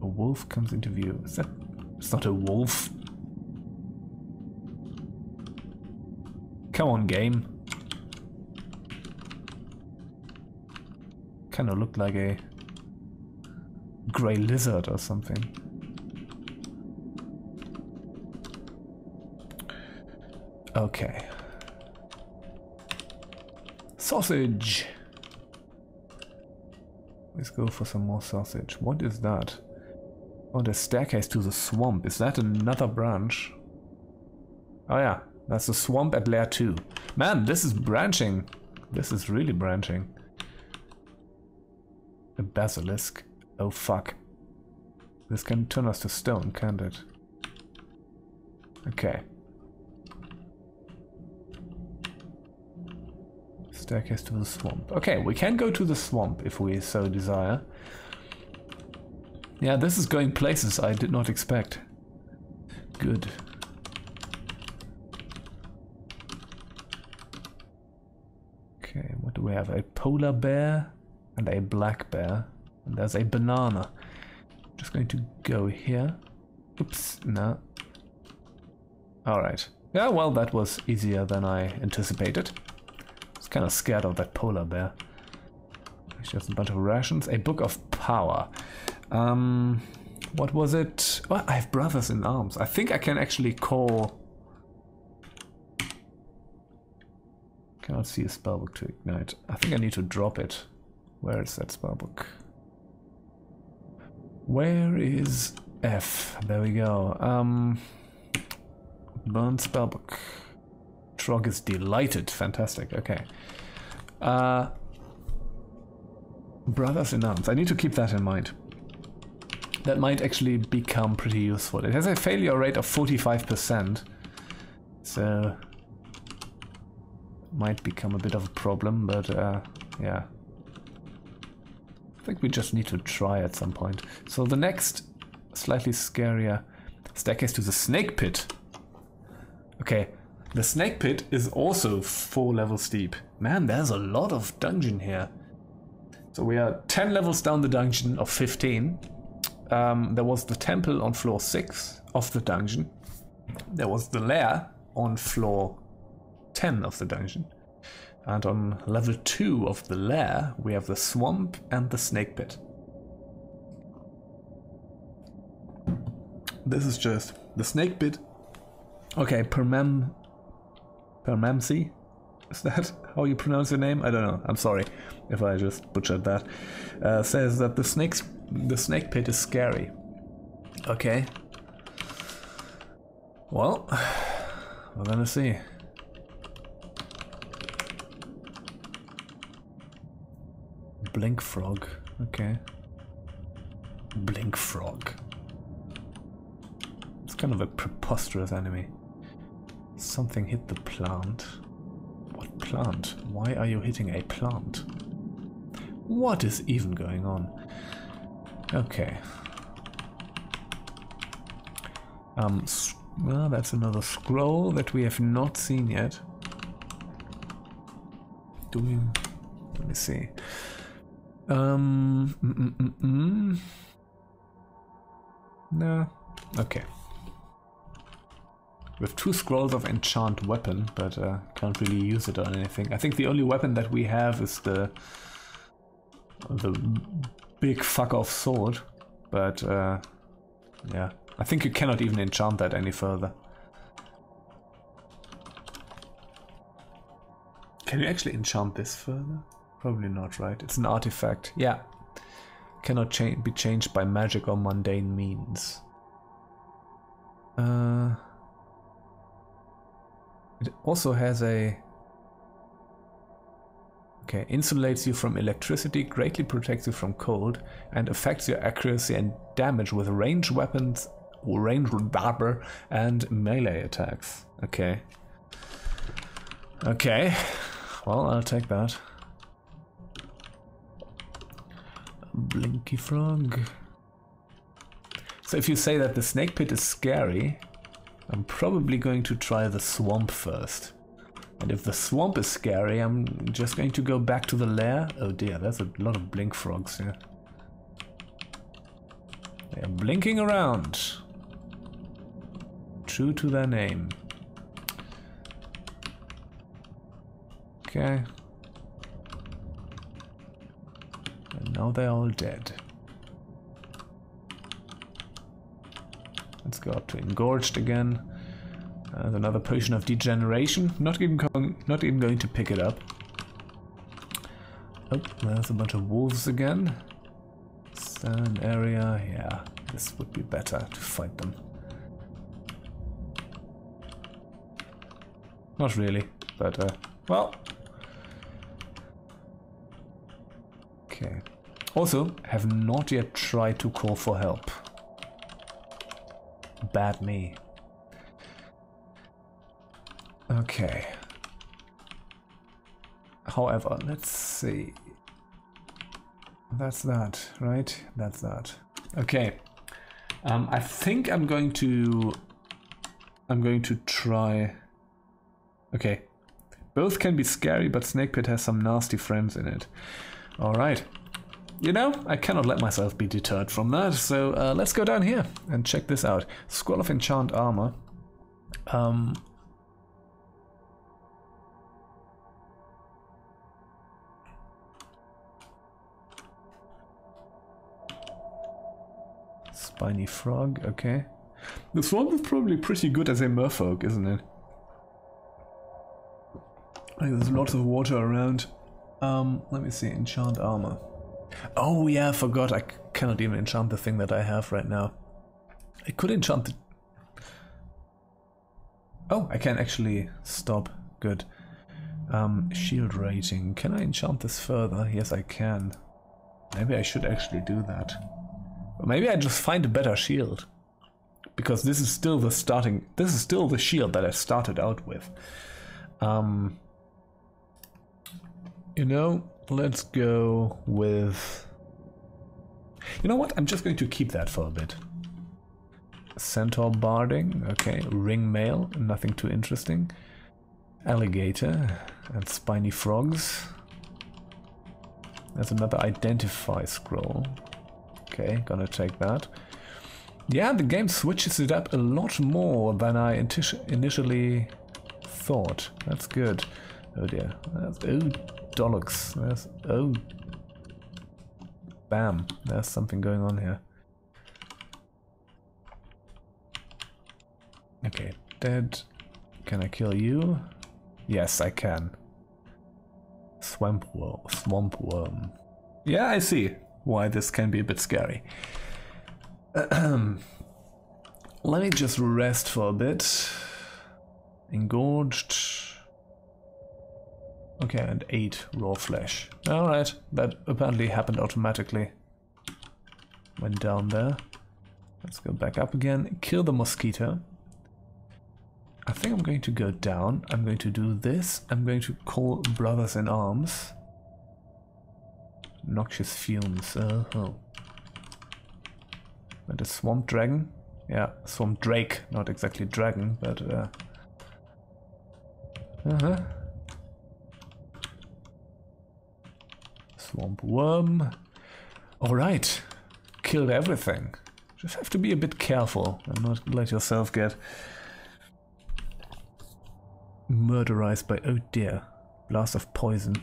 A wolf comes into view. Is that... It's not a wolf. Come on, game. Kind of looked like a grey lizard or something. Okay. Sausage! Let's go for some more sausage. What is that? Oh, the staircase to the swamp. Is that another branch? Oh yeah, that's the swamp at Lair 2. Man, this is branching. This is really branching. A basilisk. Oh fuck. This can turn us to stone, can't it? Okay. Staircase to the swamp. Okay, we can go to the swamp if we so desire. Yeah, this is going places I did not expect. Good. Okay, what do we have? A polar bear and a black bear. And there's a banana. Just going to go here. Oops, no. Alright. Yeah, well, that was easier than I anticipated. I was kind of scared of that polar bear. Just a bunch of rations. A book of power. What was it? Oh, I have brothers in arms. I think I can actually call... Cannot see a spellbook to ignite. I think I need to drop it. Where is that spellbook? Where is F? There we go. Burn spellbook. Trog is delighted. Fantastic. Okay. Brothers in arms. I need to keep that in mind. That might actually become pretty useful. It has a failure rate of 45%. So... might become a bit of a problem, but yeah. I think we just need to try at some point. So the next slightly scarier staircase to the snake pit. Okay, the snake pit is also 4 levels deep. Man, there's a lot of dungeon here. So we are 10 levels down the dungeon of 15. There was the temple on floor 6 of the dungeon. There was the lair on floor 10 of the dungeon. And on level 2 of the lair, we have the swamp and the snake pit. This is just the snake pit. Okay, Permamsi? Is that how you pronounce your name? I don't know. I'm sorry if I just butchered that. Says that the snake pit is scary. Okay. Well, we're gonna see. Blink frog. Okay. Blink frog. It's kind of a preposterous enemy. Something hit the plant. What plant? Why are you hitting a plant? What is even going on? Okay. Well, that's another scroll that we have not seen yet. Let me see. No. Okay. We have 2 scrolls of enchant weapon, but can't really use it on anything. I think the only weapon that we have is the big fuck off sword, but yeah, I think you cannot even enchant that any further. Can you actually enchant this further? Probably not, right? It's an artifact. Yeah. Cannot be changed by magic or mundane means. It also has a... Okay, insulates you from electricity, greatly protects you from cold, and affects your accuracy and damage with ranged weapons ranged barber, and melee attacks. Okay. Okay. Well, I'll take that. Blinky frog. So if you say that the snake pit is scary, I'm probably going to try the swamp first. And if the swamp is scary, I'm just going to go back to the lair. Oh dear, there's a lot of blink frogs here. They are blinking around. True to their name. Okay. And now they're all dead. Let's go up to Engorged again. Another potion of degeneration. Not even going to pick it up. Oh, there's a bunch of wolves again. Sand area. Yeah, this would be better to fight them. Not really, but well. Okay. Also, have not yet tried to call for help. Bad me. Okay. However, let's see. That's that, right? That's that. Okay. I think I'm going to try. Okay. Both can be scary, but Snake Pit has some nasty friends in it. All right. You know, I cannot let myself be deterred from that, so let's go down here and check this out. Scroll of Enchant Armor. Spiny frog, okay. The swamp is probably pretty good as a merfolk, isn't it? Like, there's lots of water around. Let me see, enchant armor. Oh yeah, I forgot, I cannot even enchant the thing that I have right now. I could enchant the... Oh, I can actually stop, good. Shield rating, can I enchant this further? Yes, I can. Maybe I should actually do that. Or maybe I just find a better shield. Because this is still the shield that I started out with. You know, let's go with... You know what? I'm just going to keep that for a bit. Centaur barding, okay. Ring mail, nothing too interesting. Alligator and spiny frogs. There's another identify scroll. Okay, gonna take that. Yeah, the game switches it up a lot more than I initially thought. That's good. Oh dear. Oh, Dollux. There's... Oh. Bam. There's something going on here. Okay, dead. Can I kill you? Yes, I can. Swamp worm. Yeah, I see why this can be a bit scary. Let me just rest for a bit. Engorged. Okay, and 8 raw flesh. Alright, that apparently happened automatically. Went down there. Let's go back up again. Kill the mosquito. I think I'm going to go down. I'm going to do this. I'm going to call brothers in arms. Noxious fumes. Oh. And a swamp dragon. Yeah, swamp drake. Not exactly dragon, but Swamp worm. Alright. Killed everything. Just have to be a bit careful and not let yourself get murderized by... Oh dear. Blast of poison.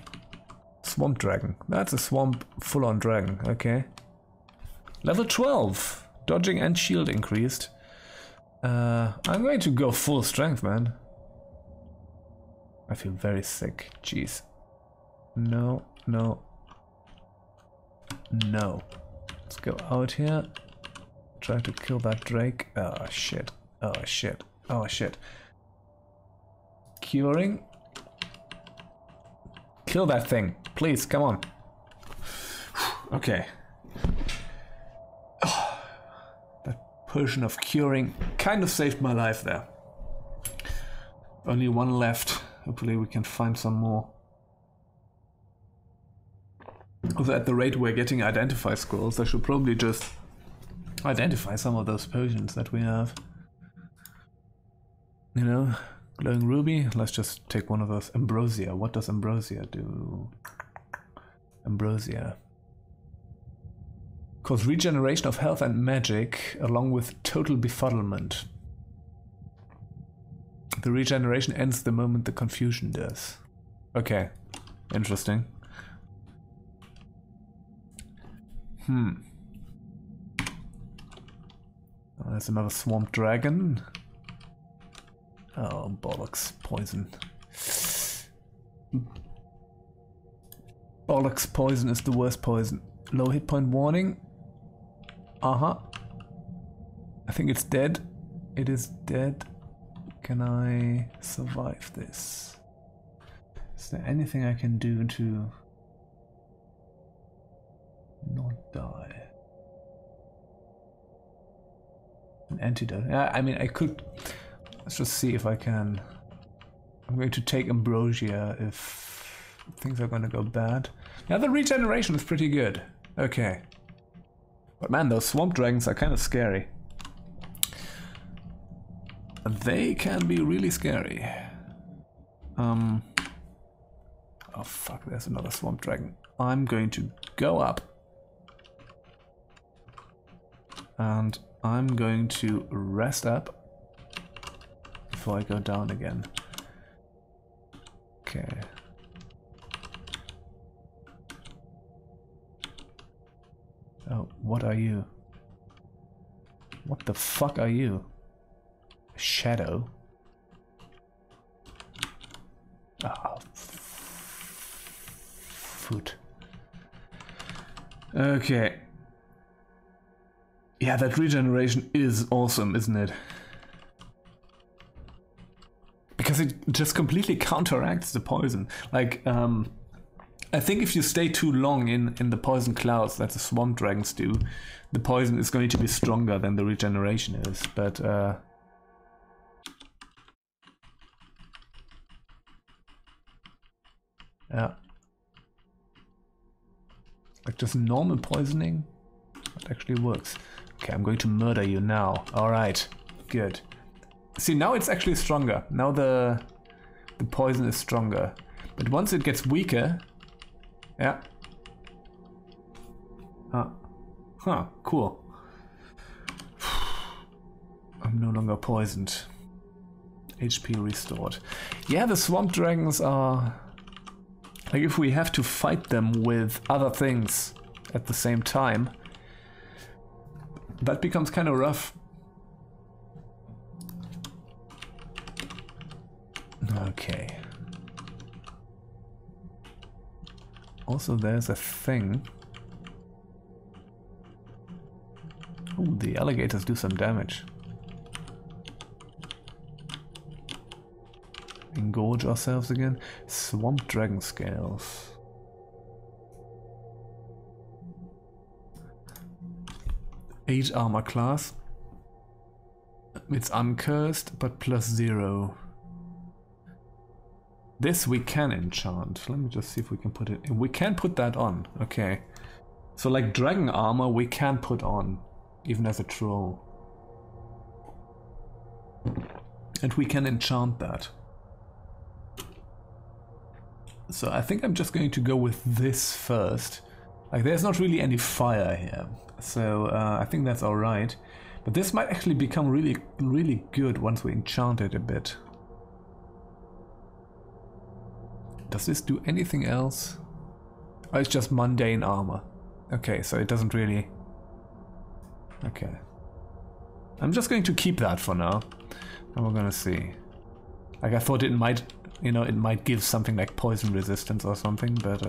Swamp dragon. That's a swamp full-on dragon. Okay. Level 12. Dodging and shield increased. I'm going to go full strength, man. I feel very sick. Jeez. No. Let's go out here. Try to kill that drake. Oh shit. Curing. Kill that thing. Please, come on. Okay. Potion of Curing kind of saved my life there. Only one left. Hopefully we can find some more. Although at the rate we're getting identify scrolls, I should probably just identify some of those potions that we have. You know, glowing ruby. Let's just take one of those. Ambrosia. What does ambrosia do? Ambrosia. Cause regeneration of health and magic along with total befuddlement. The regeneration ends the moment the confusion does. Okay, interesting. Oh, there's another swamp dragon. Oh, bollocks, poison. Bollocks, poison is the worst poison. Low hit point warning. I think it's dead. It is dead. Can I survive this? Is there anything I can do to not die? An antidote. Yeah, I mean, I could. Let's just see if I can. I'm going to take ambrosia if things are going to go bad. Yeah, the regeneration is pretty good. Okay. But man, those swamp dragons are kind of scary. They can be really scary. Oh fuck, there's another swamp dragon. I'm going to go up. And I'm going to rest up before I go down again. Okay. Oh, what are you? What the fuck are you? Shadow? Ah, foot. Okay. Yeah, that regeneration is awesome, isn't it? Because it just completely counteracts the poison. Like, I think if you stay too long in the poison clouds that the swamp dragons do, the poison is going to be stronger than the regeneration is, but yeah. Like just normal poisoning, it actually works. Okay, I'm going to murder you now. Alright, good. See, now it's actually stronger. Now the poison is stronger. But once it gets weaker... Yeah. Huh, cool. I'm no longer poisoned. HP restored. Yeah, the swamp dragons are... Like, if we have to fight them with other things at the same time, that becomes kind of rough. Okay. Also, there's a thing. Oh, the alligators do some damage. Engorge ourselves again. Swamp dragon scales. Eight armor class. It's uncursed, but +0. This we can enchant. Let me just see if we can put it... We can put that on. Okay. So like dragon armor we can put on. Even as a troll. And we can enchant that. So I think I'm just going to go with this first. Like there's not really any fire here. So I think that's alright. But this might actually become really, really good once we enchant it a bit. Does this do anything else? Oh, it's just mundane armor. Okay, so it doesn't really... Okay. I'm just going to keep that for now. And we're gonna see. Like I thought it might, you know, it might give something like poison resistance or something, but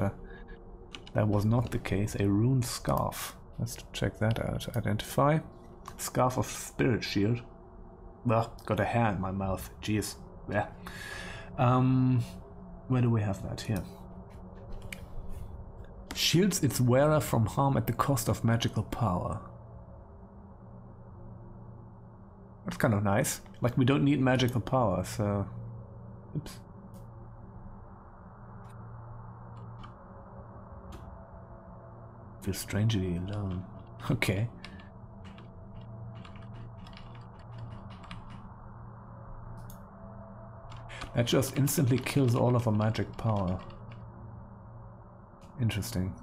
that was not the case. A rune scarf. Let's check that out. Identify. Scarf of Spirit Shield. Well, got a hair in my mouth. Jeez. Yeah. Where do we have that? Here. Shields its wearer from harm at the cost of magical power. kind of nice. Like, we don't need magical power, so... Oops. Feel strangely alone. Okay. That just instantly kills all of our magic power. Interesting.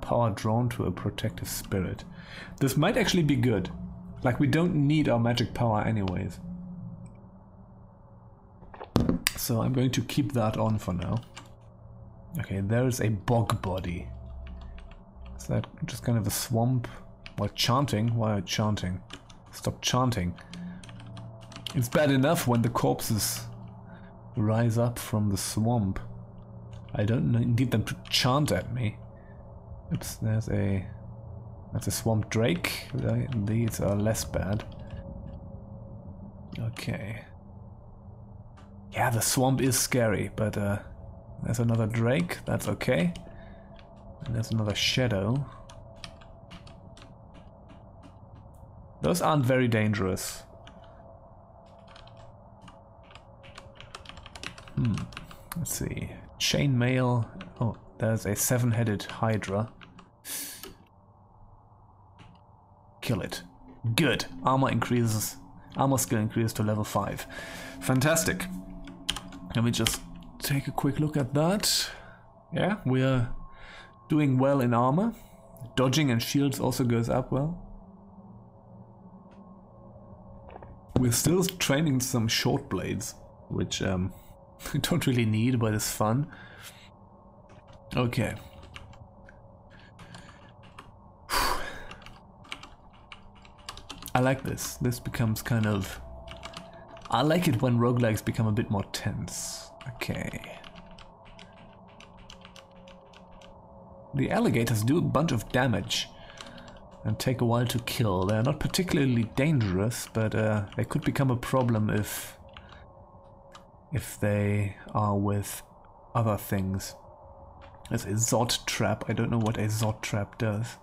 Power drawn to a protective spirit. This might actually be good. Like, we don't need our magic power anyways. So I'm going to keep that on for now. Okay, there is a bog body. Is that just kind of a swamp? While chanting? Why chanting? Stop chanting. It's bad enough when the corpses rise up from the swamp. I don't need them to chant at me. Oops, that's a swamp drake. These are less bad. Okay. Yeah, the swamp is scary, but there's another drake. That's okay. And there's another shadow. Those aren't very dangerous. Let's see. Chainmail. Oh, there's a 7-headed hydra. Kill it. Good. Armor increases. Armor skill increases to level 5. Fantastic. Let me just take a quick look at that. Yeah, we're doing well in armor. Dodging and shields also goes up well. We're still training some short blades, which I don't really need, but it's fun. Okay. I like this. This becomes kind of... I like it when roguelikes become a bit more tense. Okay. The alligators do a bunch of damage and take a while to kill. They're not particularly dangerous, but they could become a problem if they are with other things. There's a Zod trap. I don't know what a Zod trap does.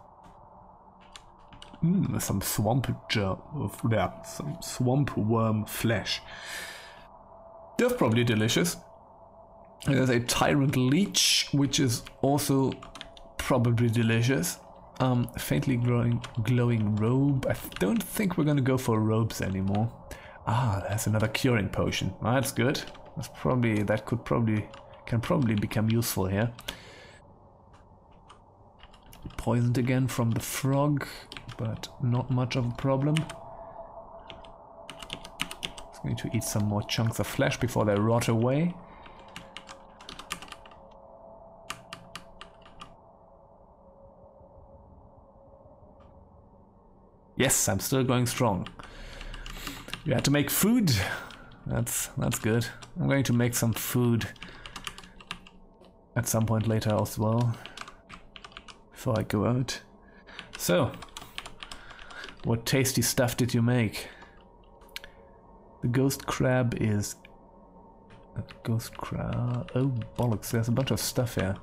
Some swamp some swamp worm flesh. That's probably delicious. There's a tyrant leech, which is also probably delicious. Faintly glowing robe. I don't think we're gonna go for robes anymore. Ah, there's another curing potion. That's good. Can probably become useful here. Poisoned again from the frog, but not much of a problem. Just going to eat some more chunks of flesh before they rot away. Yes, I'm still going strong. You had to make food. That's good. I'm going to make some food at some point later as well, before I go out. So, what tasty stuff did you make? The ghost crab is... Ghost crab... Oh, bollocks, there's a bunch of stuff here.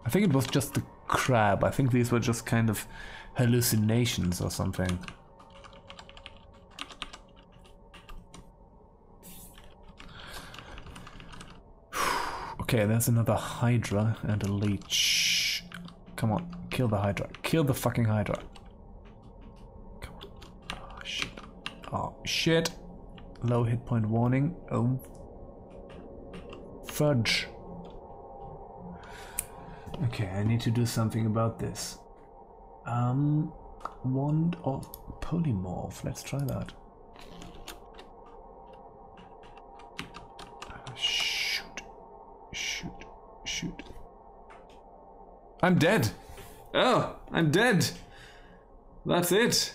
I think it was just the crab. I think these were just kind of hallucinations or something. Okay, there's another hydra and a leech. Come on, kill the hydra. Kill the fucking hydra. Come on. Oh, shit. Oh, shit. Low hit point warning. Oh. Fudge. Okay, I need to do something about this. Wand of polymorph. Let's try that. Shoot. I'm dead. Oh, I'm dead. That's it.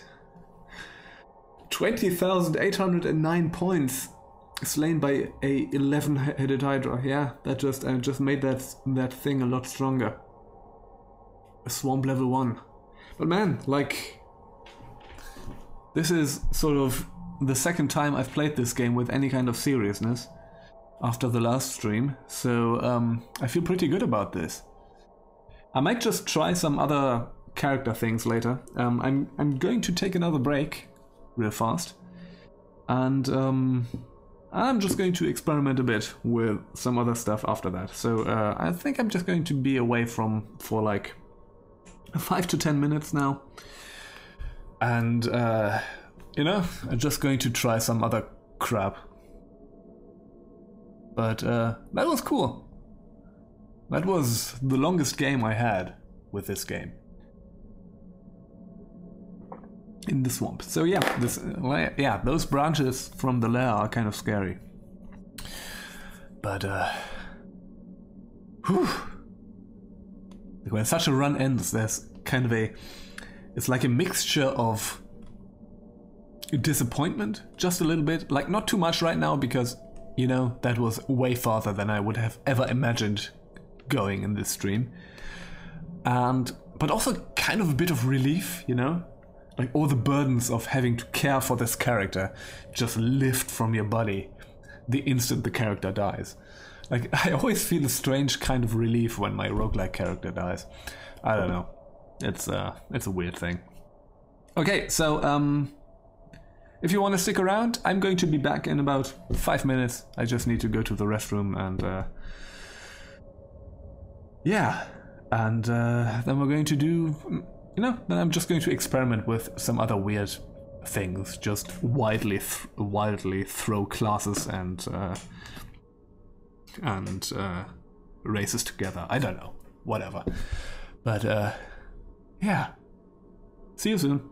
20,809 points. Slain by a 11-headed hydra. Yeah, that just made that thing a lot stronger. A swamp level 1. But man, like, this is sort of the second time I've played this game with any kind of seriousness after the last stream, so I feel pretty good about this. I might just try some other character things later. I'm going to take another break real fast. And I'm just going to experiment a bit with some other stuff after that. So I think I'm just going to be away for like 5 to 10 minutes now. And, you know, I'm just going to try some other crap. But that was cool. That was the longest game I had with this game. In the swamp. So yeah, those branches from the lair are kind of scary. But whew. When such a run ends, there's kind of it's like a mixture of disappointment, just a little bit, like not too much right now because, you know, that was way farther than I would have ever imagined going in this stream. But also kind of a bit of relief, you know? Like all the burdens of having to care for this character just lift from your body the instant the character dies. Like, I always feel a strange kind of relief when my roguelike character dies. I don't know. It's a weird thing. Okay, so if you want to stick around, I'm going to be back in about 5 minutes. I just need to go to the restroom and yeah. And then we're going to do, you know, then I'm just going to experiment with some other weird things. Just wildly throw classes and races together. I don't know. Whatever. But yeah. See you soon.